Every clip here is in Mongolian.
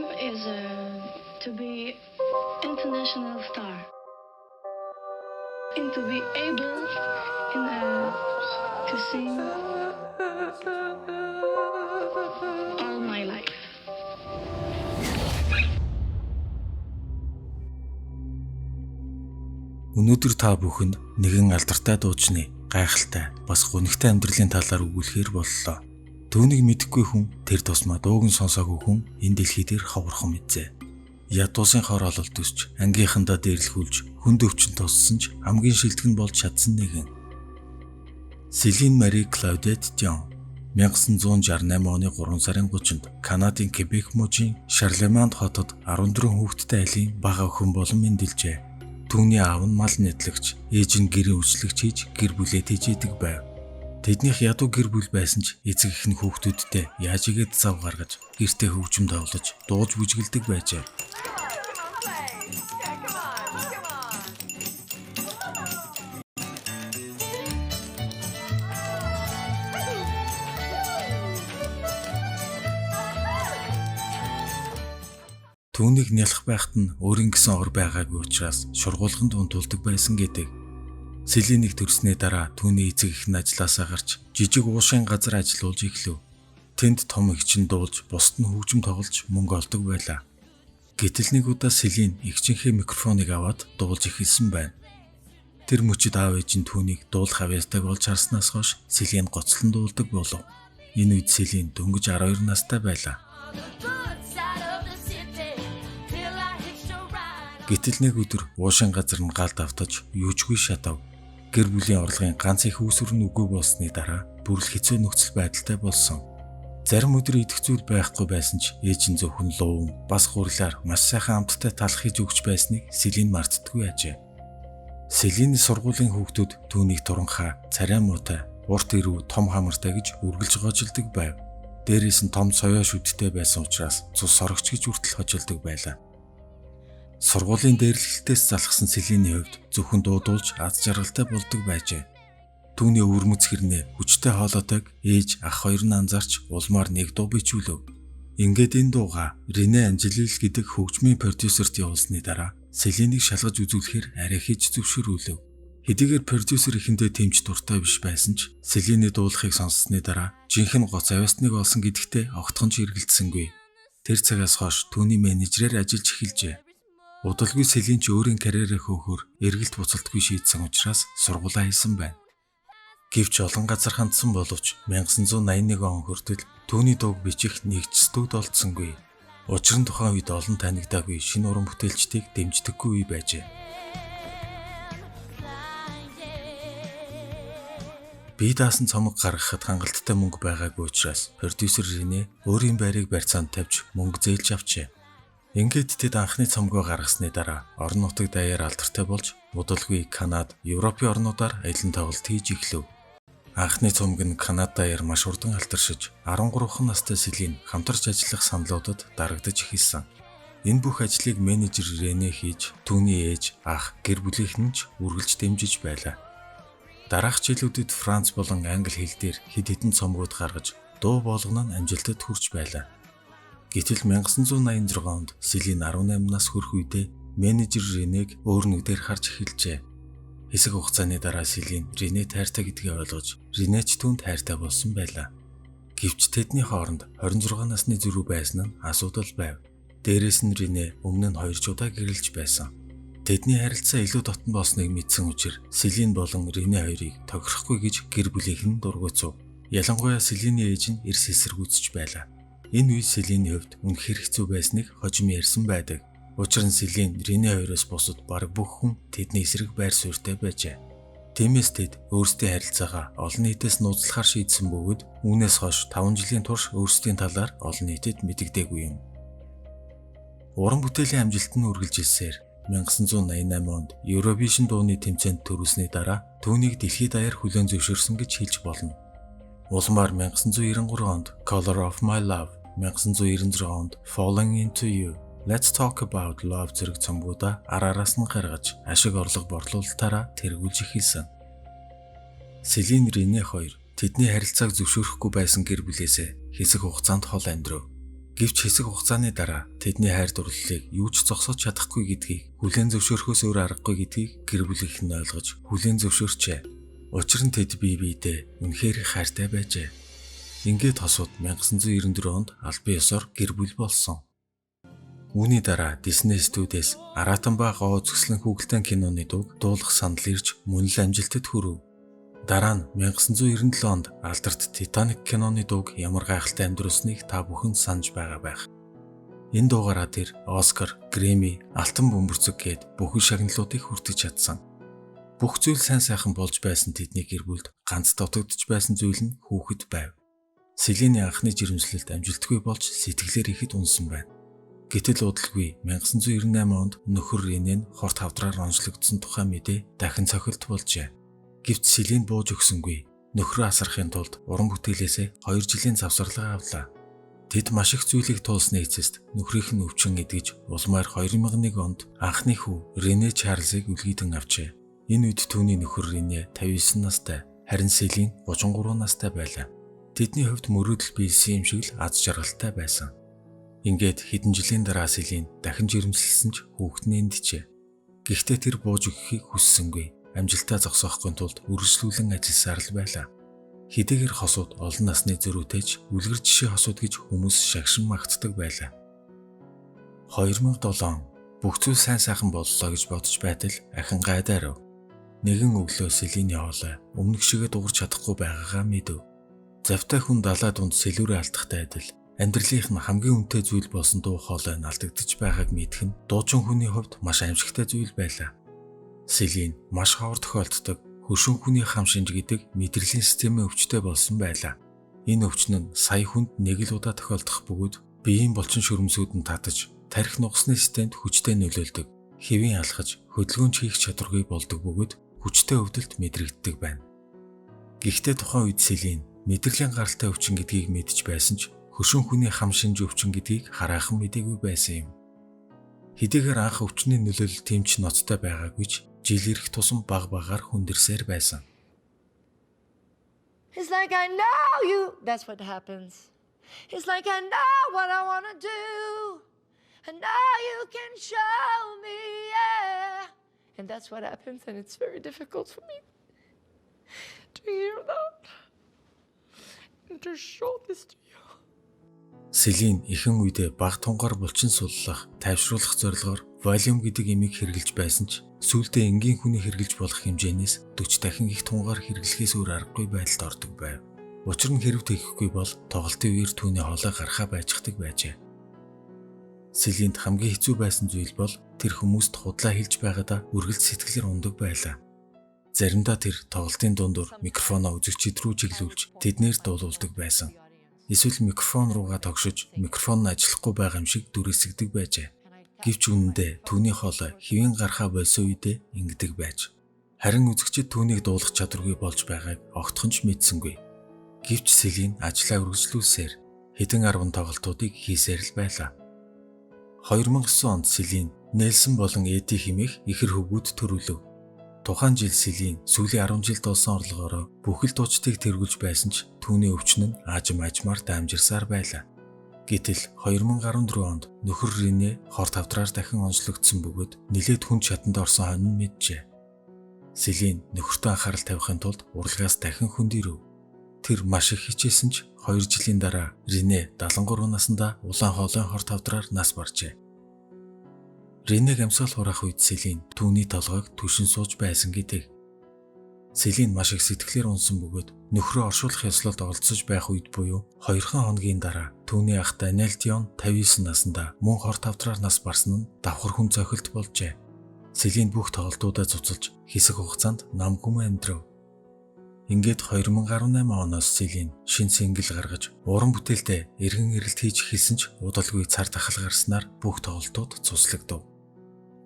dream is to be international star and to be able to sing all my life. Өнөөдөр та бүхэнд нэгэн алдартай дуучны гайхалтай бас гонигтай амьдралын талаар өгүүлэхээр боллоо. Түүнийг мэдэхгүй хүн тэр тусмаа дууг нь сонсоогүй хүн энэ дэлхий дээр ховорхон мэдзээ. Ядуусын хор ололт өсч ангийнхандаа дээрлэхүүлж хүнд өвчин туссан ч хамгийн шилдэг нь болж чадсан нэгэн. Селин Мари Клаудет Дион 1968 оны 3 сарын 30-нд Канадын Кебек мужийн Шарлеманд хотод 14 хүүхэдтэй айлын бага охин болон мэндэлжээ. Түүний аав нь мал нэтлэгч, ээж нь гэрийн үйлчлэгч хийж гэр бүлээ тэжээдэг байв. Тэднийх ядуу гэр бүл байсан ч эцэг эх нь хүүхдүүдтэй яаж игээд зав гаргаж, гэртээ хөгжим тоглож, дууж бүжгэлдэг байжээ. Түүнийг нялх байхад нь өөрийн гэсэн ор байгаагүй учраас шургуулганд унтуулдаг байсан гэдэг. Селинийг төрснээ дараа түүний эцэг эх нь ажилласаа гарч жижиг уушин газар ажиллуулж эхлэв. Тэнд том эгчин дуулж, бусд нь хөгжим тоглож мөнгө олдог байлаа. Гэтэл нэг удаа Селин эгчийнхээ микрофоныг аваад дуулж эхэлсэн байна. Тэр мөчид аав ээж нь түүнийг дуулах авьяастайг олж харснаас хойш Селин гоцлон дуулдаг болов. Энэ үед Селин дөнгөж 12 настай байлаа. Гэтэл нэг өдөр уушин газар нь галд автаж юучгүй шатав. Гэр бүлийн орлогын ганц их үүсвэр нь үгүй болсны дараа бүрэл хэцүү нөхцөл байдалтай болсон. Зарим өдөр идэх зүйл байхгүй байсан ч ээж нь зөвхөн луун, бас хурлаар маш сайхан амттай талах хийж өгч байсныг Селин мартдаггүй ажээ. Селиний сургуулийн хүүхдүүд түүнийг туранхай, царай муутай, урт ирүү, том хамартай гэж үргэлж гожилдог байв. Дээрээс нь том соёо шүдтэй байсан учраас цус сорогч гэж хүртэл хожилдог байлаа. Сургуулийн дээрлэлтээс залхсан Селиний хувьд зөвхөн дуудуулж аз жаргалтай болдог байжээ. Түүний өвөрмөц хэрнээ хүчтэй хоолойтойг ээж ах хоёр нь анзаарч улмаар нэг дуу бичүүлв. Ингээд энэ дууга Рене Анжелил гэдэг хөгжмийн продюсерт явуулсны дараа Селинийг шалгаж үзүүлэхээр арай хийж зөвшөөрүүлв. Хэдийгээр продюсер ихэндээ тэмч дуртай биш байсан ч Селиний дуулахыг сонссны дараа жинхэнэ гоц авьяасныг олсон гэдэгтээ огтхон ч эргэлдсэнгүй. Тэр цагаас хойш түүний менежерээр ажиллаж эхэлжээ. Удалгүй Селин ч өөрийн карьераа хөөхөр эргэлт буцалтгүй шийдсэн учраас сургуулаа хийсэн байна. Гэвч олон газар хандсан боловч 1981 он хүртэл түүний дууг бичих нэгч студ олдсонгүй. Учир нь тухайн үед олон танигдаагүй шинэ уран бүтээлчдийг дэмждэггүй үе байжээ. Би даасан цомог гаргахад хангалттай мөнгө байгаагүй учраас продюсер Рене өөрийн байрыг барьцаанд тавьж мөнгө зээлж авчээ. Ингээд тэд анхны цомгоо гаргасны дараа орон нутаг даяар алдартай болж удалгүй Канада, Европын орнуудаар аялан тоглолт хийж эхлэв. Анхны цомог нь Канада даяар маш урдан алдаршиж 13 настай Селин хамтарч ажиллах саналуудад дарагдаж эхэлсэн. Энэ бүх ажлыг менежер Рене хийж түүний ээж, ах, гэр бүлийнх нь ч үргэлж дэмжиж байлаа. Дараах жилүүдэд Франц болон англи хэл дээр хэд хэдэн цомгууд гаргаж дуу болгоно нь амжилтад хүрч байлаа. Гэтэл 1986 онд Селин 18 нас хүрэх үедээ менежер Ренег өөр нүдээр харж эхэлжээ. Хэсэг хугацааны дараа Селин Рене тайртай гэдгийг ойлгож, Рене ч түүнд тайртай болсон байлаа. Гэвч тэдний хооронд 26 насны зүрх байсан нь асуудал байв. Дээрээс нь Рене өмнө нь 2 удаа гэрэлж байсан. Тэдний харилцаа илүү дотн болсныг мэдсэн учраас Селин болон Рене хоёрыг тохирохгүй гэж гэр бүлийнх нь дургуйцав. Ялангуяа Селиний ээж нь эрс эсэргүүцэж байлаа. Энэ үе Селиний хувьд үнэхээр хэцүү байсныг хожим ярьсан байдаг. Учир нь Селин Рене хоёроос бусад бараг бүх хүн тэдний эсрэг байр суурьтай байжээ. Тиймээс тэд өөрсдийн харилцаагаа олон нийтээс нууцлахаар шийдсэн бөгөөд үүнээс хойш 5 жилийн турш өөрсдийн талаар олон нийтэд мэдэгдээгүй юм. Уран бүтээлийн амжилт нь үргэлжилсээр 1988 онд Eurovision дууны тэмцээнд төрүүлсний дараа түүнийг дэлхийд даяар хүлээн зөвшөөрсөн гэж хэлж болно. Улмаар 1993 онд Color of My Love, 1996 онд Falling Into You, Let's Talk About Love зэрэг цомгуудаа араараас нь гаргаж ашиг орлого борлуулалтаараа тэргүүлж эхэлсэн. Селин Рене хоёр тэдний харилцааг зөвшөөрөхгүй байсан гэр бүлээсээ хэсэг хугацаанд хол амьдрав. Гэвч хэсэг хугацааны дараа тэдний хайр дурлалыг юу ч зогсоож чадахгүй гэдгийг, хүлээн зөвшөөрөхөөс өөр аргагүй гэдгийг гэр бүл их нь ойлгож хүлээн зөвшөөрчээ. Учир нь тэд бие биедээ үнэхээр их хайртай байжээ. Ингээд хосууд 1994 онд албан ёсоор гэр бүл болсон. Үүний дараа Disney студиэс Аратан ба гоо үзэсгэлэн хүүхэлдэйн киноны дуг дуулах санал ирж мөн л амжилтад хүрэв. Дараа нь 1997 онд алдарт Titanic киноны дуг ямар гайхалтай амьдруулсныг та бүхэн санаж байгаа байх. Энэ дуугаараа тэр Оскар, Грэмми, Алтан бөмбөрцөг гээд бүхэл шагналуудыг хүртэж чадсан. Бүх зүйл сайн сайхан болж байсан тэдний гэр бүлд ганц дутагдж байсан зүйл нь хүүхэд байв. Селиний анхны жирэмслэлд амжилтгүй болж сэтгэлээр ихэд унсан байна. Гэтэл удалгүй 1998 онд нөхөр Ренэ нь хорт хавдраар онцлогдсон тухай мэдээ дахин цохилт болжээ. Гэвч Селин бууж өгсөнгүй. Нөхрөө асрахын тулд уран бүтээлээсээ 2 жилийн завсарлага авлаа. Тэд маш их зүйлийг туулсны эцэст нөхрийнх нь өвчин эдгэж улмаар 2001 онд анхны хүү Рене Чарльзыг үлгийдэн авчээ. Энэ үед түүний нөхөр Рене 59 настай, харин Селин 33 настай байлаа. Тэдний хувьд мөрөөдөл биелсэн юм шиг л аз жаргалтай байсан. Ингээд хэдэн жилийн дараа Селин дахин жирэмсэлсэн ч хүүхэд нь эндчээ. Гэхдээ тэр бууж өгөхийг хүссэнгүй. Амжилтаа зогсоохгүй тулд үргэлжлүүлэн ажилласаар л байлаа. Хэдийгээр хосууд олон насны зөрүүтэйч үлгэр жишээ хосууд гэж хүмүүс шагшин магтдаг байлаа. 2007 бүх зүйл сайн сайхан боллоо гэж бодож байтал ахин гайдаарав. Нэгэн өглөө Селиний хоолой өмнөх шигээ дуурч чадахгүй байгаагаа мэдэв. Завтай хүн далай дунд сэлүүрээ алдахтай адил амьдралынх нь хамгийн үнэтэй зүйл болсон дуу хоолой нь алдагдж байгааг мэдэх нь дуучин хүний хувьд маш аимшигтай зүйл байлаа. Селин маш ховор тохиолддог хөшүүн хүний хам шинж гэдэг мэдрэлийн системийн өвчтөй болсон байлаа. Энэ өвчин нь сая хүнд нэг л удаа тохиолдох бөгөөд биеийн булчин шүрмсүүд нь татаж, тархи нугасны системд хүчтэй нөлөөлдөг, хэвийн алхаж, хөдөлгөөнч хийх чадваргүй болдог бөгөөд хүчтэй өвдөлт мэдрэгддэг байна. Гэхдээ тухайн үед Селин мэдрэлийн гаралтай өвчин гэдгийг мэдж байсан ч хөшүүн хүний хам шинж өвчин гэдгийг хараахан мэдээгүй байсан юм. Хэдийгээр анх өвчний нөлөөлөл тэмч ноцтой байгаагүй ч жил ирэх тусам баг багаар хүндэрсээр байсан. It's like I know you. That's what happens. It's like I know what I want to do. And now you can show me, yeah. And that's what happens, and it's very difficult for me to hear that. And to show this to you. Селин ихэнх үедээ баг тунгаар булчин суллах, тайвшруулах зорилгоор волюм гэдэг имийг хэрэглэж байсан ч сүүлдээ энгийн хүний хэрэглэж болох хэмжээнээс 40 дахин их тунгаар хэрэглэхээс өөр аргагүй байдалд ордог байв. Учир нь хэрв тэгэхгүй бол тоглолтын үеэр түүний хоолой гарахаа байждаг байжээ. Селинд хамгийн хэцүү байсан зүйл бол тэр хүмүүст худлаа хэлж байгаадаа үргэлж сэтгэлээр ундаг байлаа. Заримдаа тэр тоглолтын дундуур микрофоноо үзэгчид рүү чиглүүлж тэднэр дуулуулдаг байсан. Эсвэл микрофон руугаа тогшиж микрофон нь ажиллахгүй байгаа юм шиг дүрээсгдэг байжээ. Гэвч үнэндээ түүний хоолой хэвэн гарахаа болсон үедээ ингэдэг байж. Харин үзэгчид түүнийг дуулах чадваргүй болж байгааг огтхонч мэдсэнгүй. Гэвч Селин ажлаа үргэлжлүүлсээр хэдэн 10 тоглолтуудыг хийсээр л байлаа. 2009 онд Селин Нельсон болон Эди хэмээх ихэр хөвгүүд төрүүлв. Тухайн жил Селин сүүлийн 10 жилд олсон орлогоороо бүхэл дуучдыг тэргүүлж байсан ч түүний өвчин нь аажмаар дамжирсаар байлаа. Гэтэл 2014 онд нөхөр Рене хорт хавдраар дахин онцлогдсон бөгөөд нэлээд хүнд шатанд орсон хонь нь мэджээ. Селин нөхөртөө анхаарал тавихын тулд урлагаас дахин хүнд ирэв. Тэр маш их хичээсэн ч 2 жилийн дараа Рене 73 наснда улаан хоолой хорт хавдраар нас баржээ. Ренег амьсгал хураах үед Селин түүний толгойг түшин сууж байсан гэдэг. Селин маш их сэтгэлээр унсан бөгөөд нөхрөө оршуулах ёслолд оролцож байх үед буюу 2 хоногийн дараа түүний ах Даниэл Дион 59 наснда мөн хорт хавдраар нас барсан нь давхар хүн цохилт болжээ. Селин бүх тоглолтуудаа цуцалж хэсэг хугацаанд нам хүм амьдрав. Ингээд 2018 оноос Селин шин сингл гаргаж уран бүтээлтэй эргэн ирэлт хийж эхэлсэн ч удалгүй цар тахал гарснаар бүх тоглолтууд цуслагдав.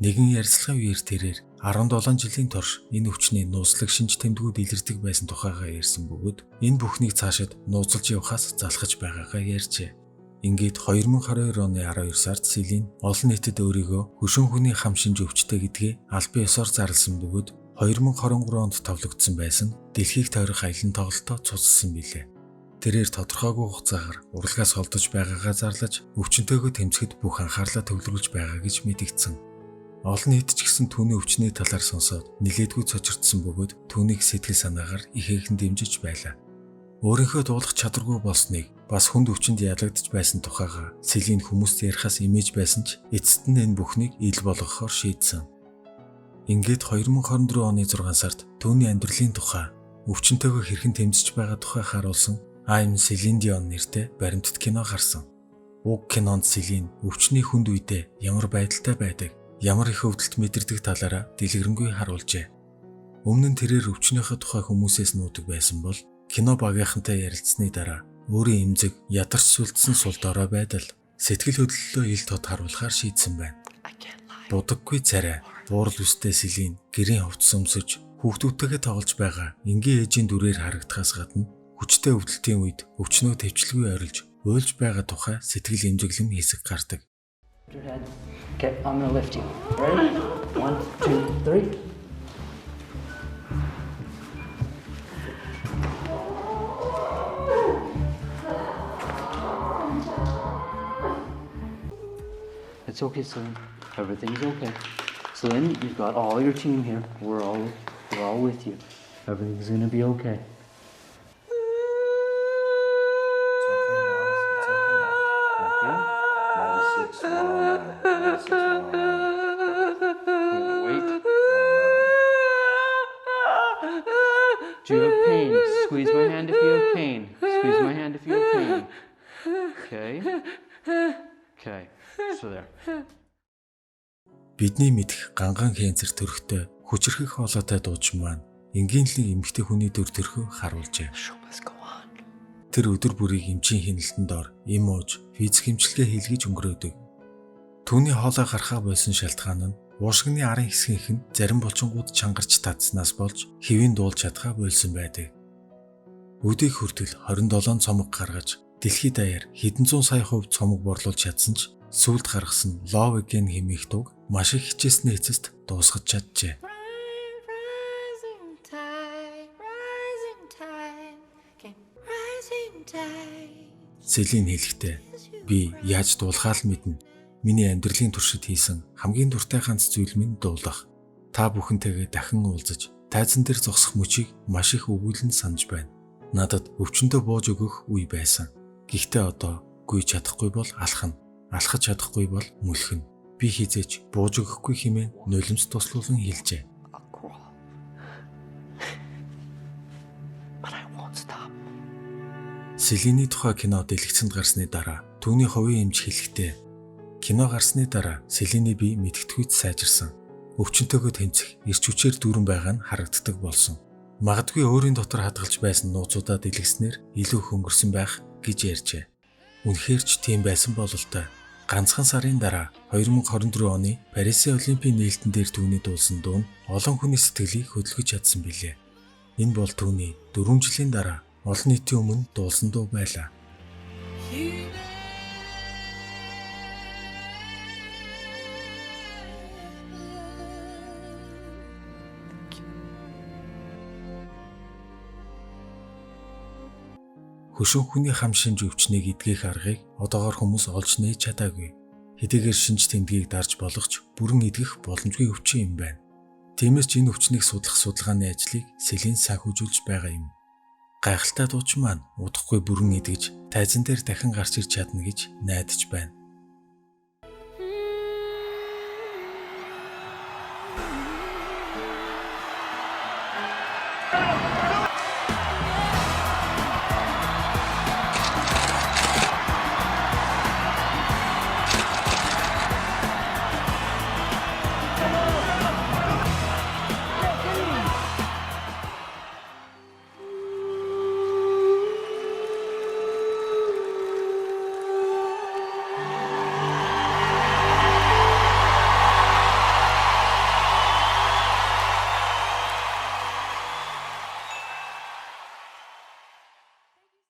Нэгэн ярилцлагын үеэр тэрээр 17 жилийн турш энэ өвчний нууцлаг шинж тэмдгүүд илэрдэг байсан тухайгаа ярьсан бөгөөд энэ бүхнийг цаашид нууцлж явахаас залхаж байгаагаа ярьжээ. Ингээд 2022 оны 12 сард Селин олон нийтэд өөрийгөө хөшүүн хүний хам шинж өвчтэй гэдгээ албан ёсоор зарласан бөгөөд 2023 онд товлогдсон байсан дэлхийг тойрох аялан тоглолтоо цуцсан билээ. Тэрээр тодорхойгүй хугацаагаар урлагаас холдож байгаагаа зарлаж, өвчнөтэйгөө тэмцэхэд бүх анхаарлаа төвлөрүүлж байгаа гэж мэдэгдсэн. Олон нийт ч гэсэн түүний өвчний талаар сонсоод нилээдгүй цочирдсан бөгөөд түүнийг сэтгэл санаагаар ихээхэн дэмжиж байлаа. Өөрийнхөө дуулах чадваргүй болсныг бас хүнд өвчнөд ялагдж байсан тухайга Селин хүмүүст ярихаас имэж байсан ч эцэст нь энэ бүхнийг ил болгохоор шийдсэн. Ингээд 2024 оны 6 сард түүний амьдралын тухай өвчнөтэйгөө хэрхэн тэмцэж байгаа тухай харуулсан I'm Celine Dion нэртэй баримтат кино гарсан. Уг кинонд Селин өвчний хүнд үедээ ямар байдалтай байдаг, ямар их өвдөлт мэдэрдэг талаараа дэлгэрэнгүй харуулжээ. Өмнө нь тэрээр өвчнийхөө тухай хүмүүсээс нуудаг байсан бол кино багийнхантай ярилцсны дараа өөрийн эмзэг ядарч сүлдсэн сул дорой байдал сэтгэл хөдлөлөө ил тод харуулахар шийдсэн байна. Будаггүй царай, буурал үстэй Селин гэрийн хувцас өмсөж хүүхдүүдтэйгээ тоглож байгаа энгийн ээжийн дүрээр харагдахаас гадна хүчтэй өвдөлтийн үед өвчнөө төвчлгүй ойрлж уйлж байгаа тухай сэтгэл эмзэглэм хэсэг гардаг. Okay, I'm gonna lift you. Ready? 1, 2, 3. It's okay, Celine. Everything's okay. Celine, you've got all your team here. We're all with you. Everything's gonna be okay. Do you have pain? Squeeze my hand if you have pain. Squeeze my hand if you have pain. Okay. Okay. So there. Бидний мэдэх ганган кенцер төрхтэй хүчрхэг хоолойтой дуучин маань энгийн л нэг эмэгтэй хүний төр төрхөө харуулжээ. Тэр өдөр бүрийг эмчийн хяналтанд ор, эм ууж, физик эмчилгээ хийлгэж өнгөрөөдөг. Түүний хоолой гарахаа болсон шалтгаан нь уушгины арын хэсгийнх нь зарим булчингууд чангарч татснаас болж хэвийн дуулж чадхаа болсон байдаг. Өдийг хүртэл 27 цомог гаргаж дэлхийд даяар хэдэн зуун сая хувь цомог борлуулж чадсан ч сүүлд гаргасан Love Again хэмээх дууг маш их хичээсний эцэст дуусгаж чаджээ. Селин хэлэхдээ би яаж дуулахаа л мэднэ. Миний амьдралын туршид хийсэн хамгийн дуртай ганц зүйл минь дуулах. Та бүхэнтэйгээ дахин уулзаж, тайзан дээр зогсох мөчийг маш их өгүүлэн санаж байна. Надад өвчнөдөө бууж өгөх үе байсан. Гэхдээ одоо гүйж чадахгүй бол алхана. Алхаж чадахгүй бол мөлхөн. Би хизээч бууж өгөхгүй хэмээн нулимс туслуулан хэлжээ. Селиний тухай кино дэлгэцэнд гарсны дараа түүний хувийн эмч хэлэхдээ кино гарсны дараа Селиний бие мэдгэдэггүйд сайжирсан. Өвчнөтэйгөө тэмцэх эрч хүчээр дүүрэн байгаа нь харагддаг болсон. Магадгүй өөрийн дотор хадгалж байсан нууцудаа дэлгэснээр илүү хөнгөрсөн байх гэж ярьжээ. Үнэхээр ч тийм байсан бололтой. Ганцхан сарын дараа 2024 оны Парисын Олимпийн нээлтэн дээр түүний дуулсан дуу нь олон хүний сэтгэлийг хөдөлгөж чадсан билээ. Энэ бол түүний 4 жилийн дараа олон нийтийн өмнө дуулсан дуу байлаа. Хөшөө хүний хам шинж өвчнийг эдгэх аргыг одоогоор хүмүүс олж нээж чадаагүй. Хэдийгээр шинж тэмдгийг дарж болох ч бүрэн эдгэх боломжгүй өвчин юм байна. Тиймээс ч энэ өвчнийг судлах судалгааны ажлыг Селин санхүүжүүлж байгаа юм. Гайхалтай дуучин маань удахгүй бүрэн эдгэж тайзан дээр дахин гарч ирж чадна гэж найдаж байна.